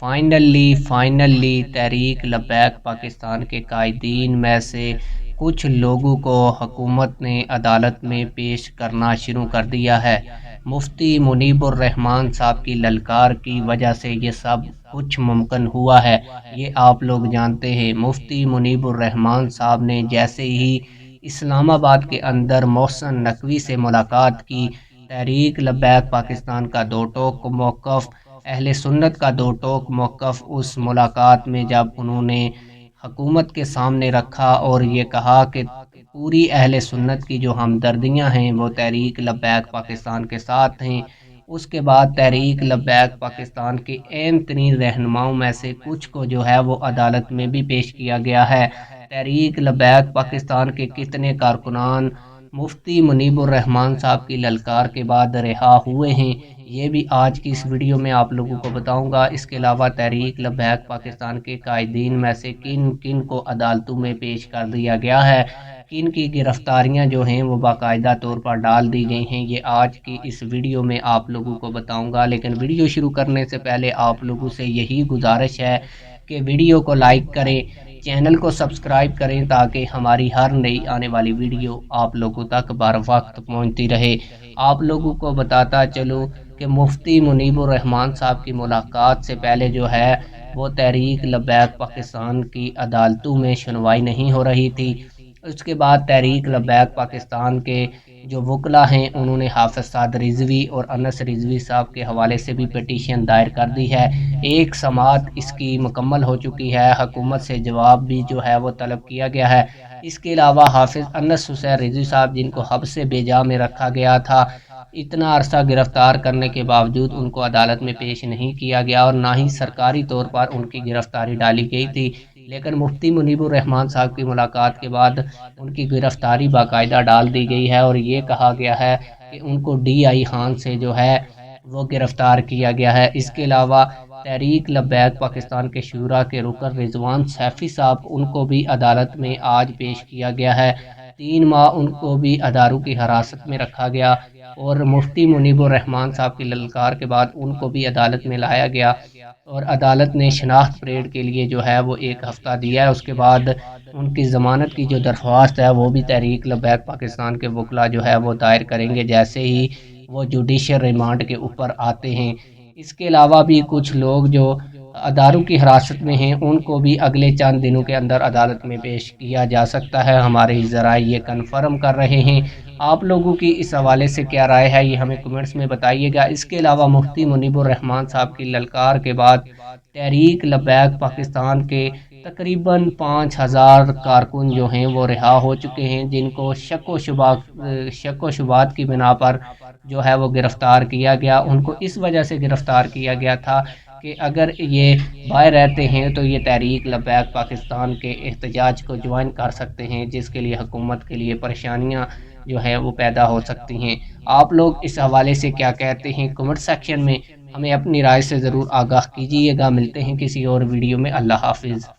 Finally Tehreek Labbaik Pakistan کے قائدین میں سے کچھ لوگوں کو حکومت نے عدالت میں پیش کرنا شروع کر دیا ہے۔ مفتی منیب الرحمان صاحب کی للکار کی وجہ سے یہ سب کچھ ممکن ہوا ہے، یہ آپ لوگ جانتے ہیں۔ مفتی منیب الرحمان صاحب نے جیسے ہی اسلام آباد کے اندر محسن نقوی سے ملاقات کی، تحریک لبیک پاکستان کا دو ٹوک موقف، اہل سنت کا دو ٹوک موقف اس ملاقات میں جب انہوں نے حکومت کے سامنے رکھا اور یہ کہا کہ پوری اہل سنت کی جو ہمدردیاں ہیں وہ تحریک لبیک پاکستان کے ساتھ ہیں، اس کے بعد تحریک لبیک پاکستان کے اہم ترین رہنماؤں میں سے کچھ کو جو ہے وہ عدالت میں بھی پیش کیا گیا ہے۔ تحریک لبیک پاکستان کے کتنے کارکنان مفتی منیب الرحمان صاحب کی للکار کے بعد رہا ہوئے ہیں، یہ بھی آج کی اس ویڈیو میں آپ لوگوں کو بتاؤں گا۔ اس کے علاوہ تحریک لبیک پاکستان کے قائدین میں سے کن کن کو عدالتوں میں پیش کر دیا گیا ہے، کن کی گرفتاریاں جو ہیں وہ باقاعدہ طور پر ڈال دی گئی ہیں، یہ آج کی اس ویڈیو میں آپ لوگوں کو بتاؤں گا۔ لیکن ویڈیو شروع کرنے سے پہلے آپ لوگوں سے یہی گزارش ہے کہ ویڈیو کو لائک کریں، چینل کو سبسکرائب کریں تاکہ ہماری ہر نئی آنے والی ویڈیو آپ لوگوں تک بر وقت پہنچتی رہے۔ آپ لوگوں کو بتاتا چلوں کہ مفتی منیب الرحمان صاحب کی ملاقات سے پہلے جو ہے وہ تحریک لبیک پاکستان کی عدالتوں میں سنوائی نہیں ہو رہی تھی۔ اس کے بعد تحریک لبیک پاکستان کے جو وکلاء ہیں انہوں نے حافظ سعد رضوی اور انس رضوی صاحب کے حوالے سے بھی پٹیشن دائر کر دی ہے۔ ایک سماعت اس کی مکمل ہو چکی ہے، حکومت سے جواب بھی جو ہے وہ طلب کیا گیا ہے۔ اس کے علاوہ حافظ انس حسین رضوی صاحب جن کو حبس بے جا میں رکھا گیا تھا، اتنا عرصہ گرفتار کرنے کے باوجود ان کو عدالت میں پیش نہیں کیا گیا اور نہ ہی سرکاری طور پر ان کی گرفتاری ڈالی گئی تھی، لیکن مفتی منیب الرحمان صاحب کی ملاقات کے بعد ان کی گرفتاری باقاعدہ ڈال دی گئی ہے اور یہ کہا گیا ہے کہ ان کو ڈی آئی خان سے جو ہے وہ گرفتار کیا گیا ہے۔ اس کے علاوہ تحریک لبیک پاکستان کے شورا کے رکن رضوان سیفی صاحب ان کو بھی عدالت میں آج پیش کیا گیا ہے۔ 3 ماہ ان کو بھی اداروں کی حراست میں رکھا گیا اور مفتی منیب الرحمان صاحب کی للکار کے بعد ان کو بھی عدالت میں لایا گیا اور عدالت نے شناخت پریڈ کے لیے جو ہے وہ 1 ہفتہ دیا ہے۔ اس کے بعد ان کی ضمانت کی جو درخواست ہے وہ بھی تحریک لبیک پاکستان کے وکلاء جو ہے وہ دائر کریں گے جیسے ہی وہ جوڈیشل ریمانڈ کے اوپر آتے ہیں۔ اس کے علاوہ بھی کچھ لوگ جو اداروں کی حراست میں ہیں ان کو بھی اگلے چند دنوں کے اندر عدالت میں پیش کیا جا سکتا ہے، ہمارے ذرائع یہ کنفرم کر رہے ہیں۔ آپ لوگوں کی اس حوالے سے کیا رائے ہے یہ ہمیں کمنٹس میں بتائیے گا۔ اس کے علاوہ مفتی منیب الرحمان صاحب کی للکار کے بعد تحریک لبیک پاکستان کے تقریباً 5000 کارکن جو ہیں وہ رہا ہو چکے ہیں، جن کو شک و شبہات کی بنا پر جو ہے وہ گرفتار کیا گیا۔ ان کو اس وجہ سے گرفتار کیا گیا تھا کہ اگر یہ باہر رہتے ہیں تو یہ تحریک لبیک پاکستان کے احتجاج کو جوائن کر سکتے ہیں، جس کے لیے حکومت کے لیے پریشانیاں جو ہیں وہ پیدا ہو سکتی ہیں۔ آپ لوگ اس حوالے سے کیا کہتے ہیں کمنٹ سیکشن میں ہمیں اپنی رائے سے ضرور آگاہ کیجیے گا۔ ملتے ہیں کسی اور ویڈیو میں، اللہ حافظ۔